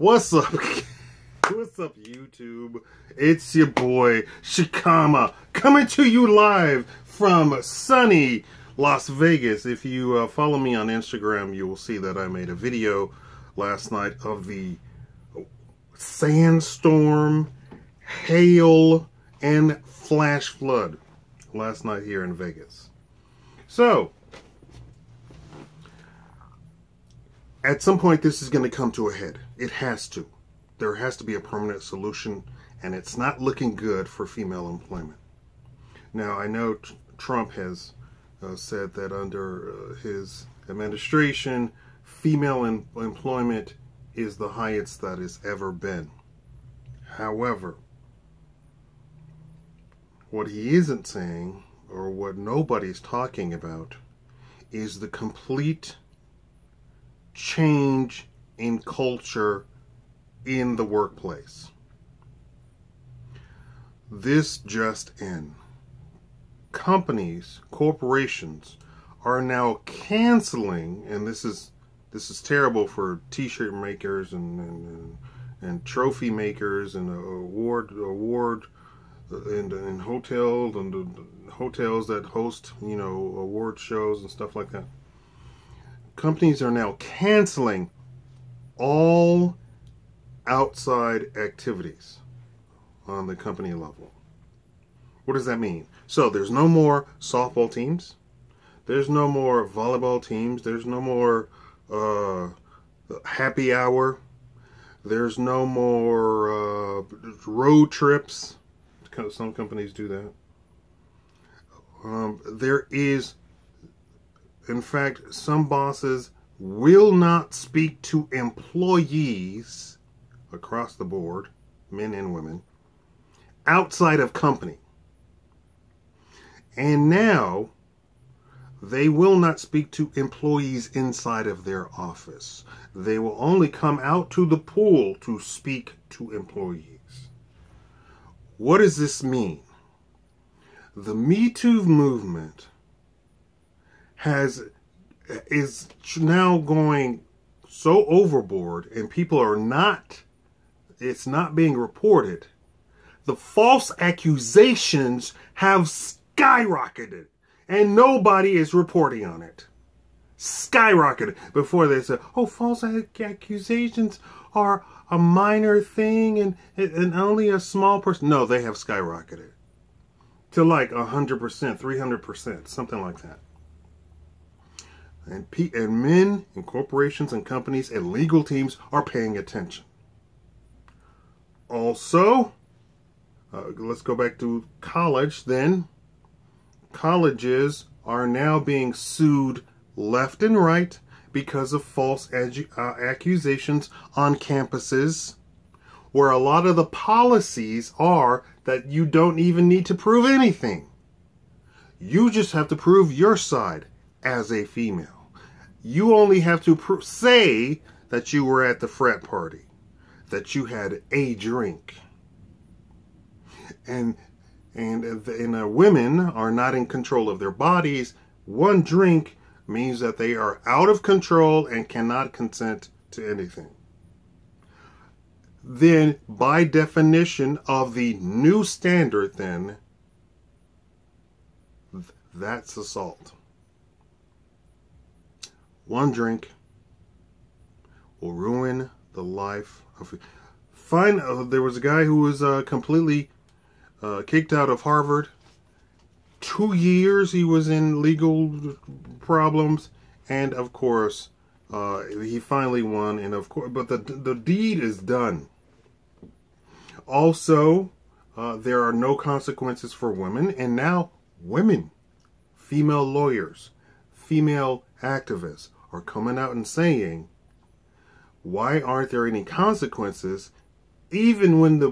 What's up? What's up, YouTube? It's your boy, Shakaama, coming to you live from sunny Las Vegas. If you follow me on Instagram, you will see that I made a video last night of the sandstorm, hail, and flash flood last night here in Vegas. So, at some point, this is going to come to a head. It has to. There has to be a permanent solution, and it's not looking good for female employment. Now, I know Trump has said that under his administration, female employment is the highest that it's ever been. However, what he isn't saying, or what nobody's talking about, is the complete change in culture in the workplace. This just in. Companies, corporations are now canceling, and this is terrible for t-shirt makers and trophy makers and award and hotels and hotels that host, you know, award shows and stuff like that. Companies are now canceling all outside activities on the company level. What does that mean? So there's no more softball teams. There's no more volleyball teams. There's no more happy hour. There's no more road trips. Some companies do that. There is, in fact, some bosses will not speak to employees across the board, men and women, outside of company. And now, they will not speak to employees inside of their office. They will only come out to the pool to speak to employees. What does this mean? The Metoo movement is now going so overboard, and people are not, it's not being reported. The false accusations have skyrocketed, and nobody is reporting on it. Skyrocketed. Before they said, oh, false accusations are a minor thing and only a small person. No, they have skyrocketed to like 100%, 300%, something like that. And men and corporations and companies and legal teams are paying attention. Also, let's go back to college then. Colleges are now being sued left and right because of false accusations on campuses, where a lot of the policies are that you don't even need to prove anything. You just have to prove your side as a female. You only have to say that you were at the frat party, that you had a drink. And women are not in control of their bodies. One drink means that they are out of control and cannot consent to anything. Then, by definition of the new standard, then, that's assault. One drink will ruin the life of... there was a guy who was completely kicked out of Harvard. 2 years he was in legal problems, and of course he finally won, and of course, but the deed is done. Also, there are no consequences for women, and now women, female lawyers, female activists are coming out and saying, why aren't there any consequences? Even when the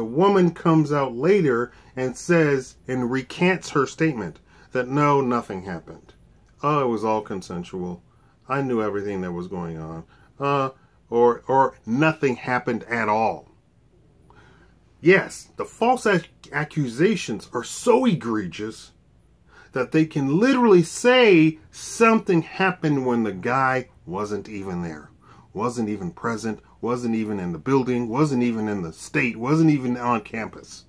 woman comes out later and says and recants her statement that no, nothing happened. Oh, it was all consensual. I knew everything that was going on. Or nothing happened at all. Yes, the false accusations are so egregious that they can literally say something happened when the guy wasn't even there. wasn't even present, wasn't even in the building, wasn't even in the state, wasn't even on campus.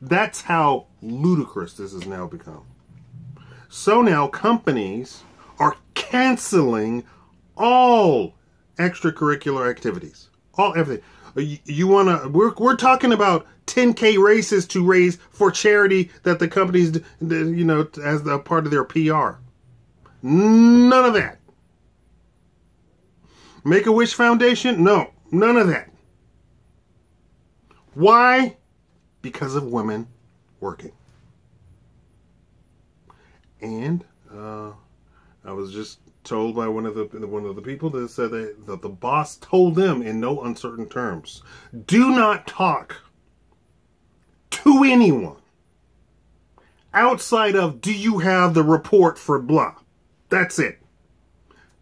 That's how ludicrous this has now become. So now companies are canceling all extracurricular activities. Everything. We're talking about 10K races to raise for charity that the companies, as a part of their PR. None of that. Make-A-Wish Foundation? No, none of that. Why? Because of women working. And I was just told by one of the people that said that the boss told them in no uncertain terms, do not talk to anyone outside of, do you have the report for blah? That's it.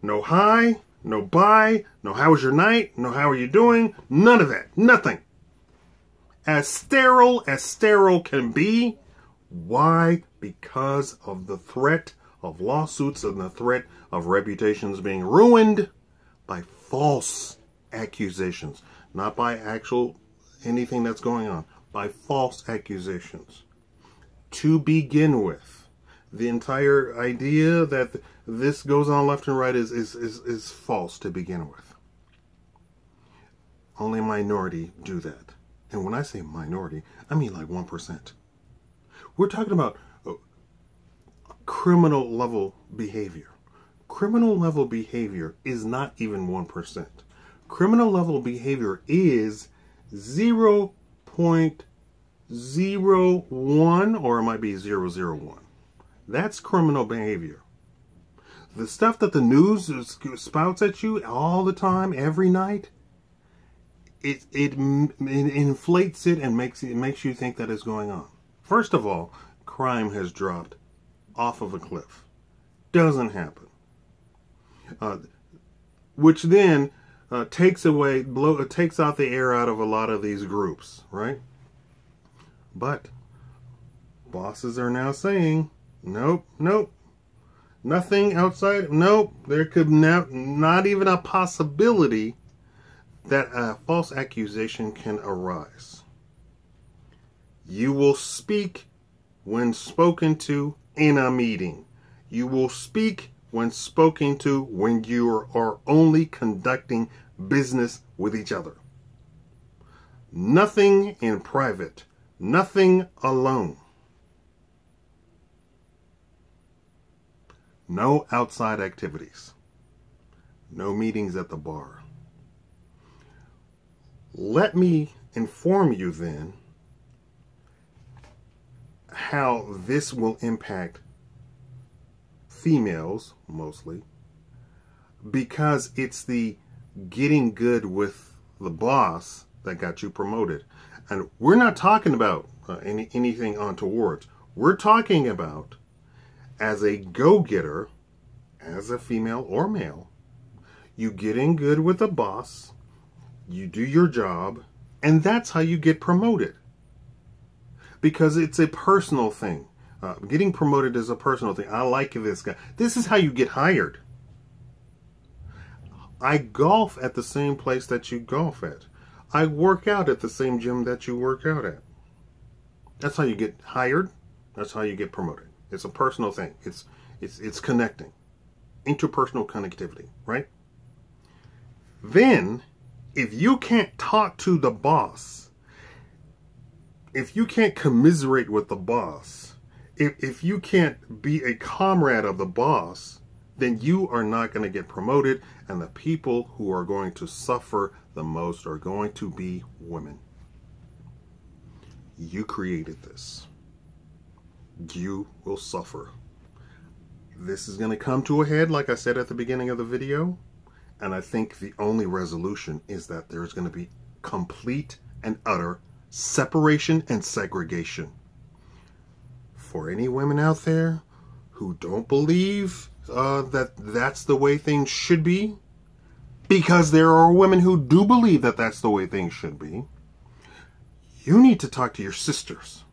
No hi, no bye, no how was your night, no how are you doing, none of that, nothing. As sterile can be. Why? Because of the threat of lawsuits and the threat of reputations being ruined by false accusations. Not by actual anything that's going on. By false accusations. To begin with, the entire idea that this goes on left and right is false to begin with. Only a minority do that. And when I say minority, I mean like 1%. We're talking about criminal level behavior. Criminal level behavior is not even 1%. Criminal level behavior is 0.01, or it might be 0.001. That's criminal behavior. The stuff that the news spouts at you all the time, every night, it inflates it and makes you think that it's going on. First of all, crime has dropped off of a cliff. Doesn't happen. Which then takes out the air out of a lot of these groups, right? But bosses are now saying, nope, nothing outside, nope. There could not even a possibility that a false accusation can arise. You will speak when spoken to in a meeting. You will speak when spoken to when you are only conducting business with each other. Nothing in private. Nothing alone. No outside activities. No meetings at the bar. Let me inform you then how this will impact females mostly, because it's the getting good with the boss that got you promoted. And we're not talking about anything untowards. We're talking about, as a go-getter, as a female or male, you get in good with the boss, you do your job, and that's how you get promoted. Because it's a personal thing. Getting promoted is a personal thing. I like this guy. This is how you get hired. I golf at the same place that you golf at. I work out at the same gym that you work out at. That's how you get hired. That's how you get promoted. It's a personal thing. It's connecting. Interpersonal connectivity, right? Then, if you can't talk to the boss, if you can't commiserate with the boss, if you can't be a comrade of the boss, then you are not going to get promoted, and the people who are going to suffer the most are going to be women. You created this. You will suffer. This is going to come to a head, like I said at the beginning of the video, and I think the only resolution is that there's going to be complete and utter separation and segregation. For any women out there who don't believe that that's the way things should be, because there are women who do believe that that's the way things should be, you need to talk to your sisters.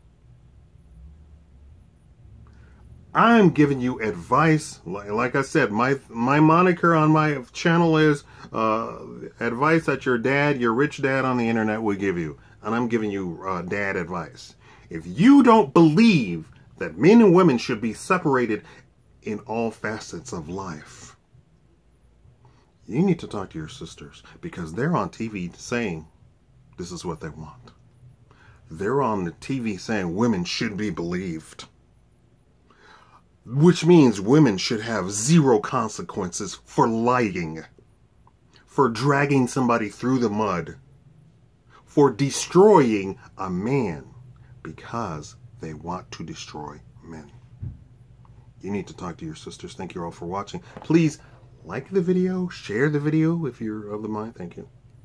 I'm giving you advice. Like I said, my moniker on my channel is advice that your rich dad on the internet would give you. And I'm giving you dad advice. If you don't believe that men and women should be separated in all facets of life, you need to talk to your sisters, because they're on TV saying this is what they want. They're on the TV saying women should be believed. Which means women should have zero consequences for lying, for dragging somebody through the mud, for destroying a man because they want to destroy men. You need to talk to your sisters. Thank you all for watching. Please like the video, share the video if you're of the mind. Thank you.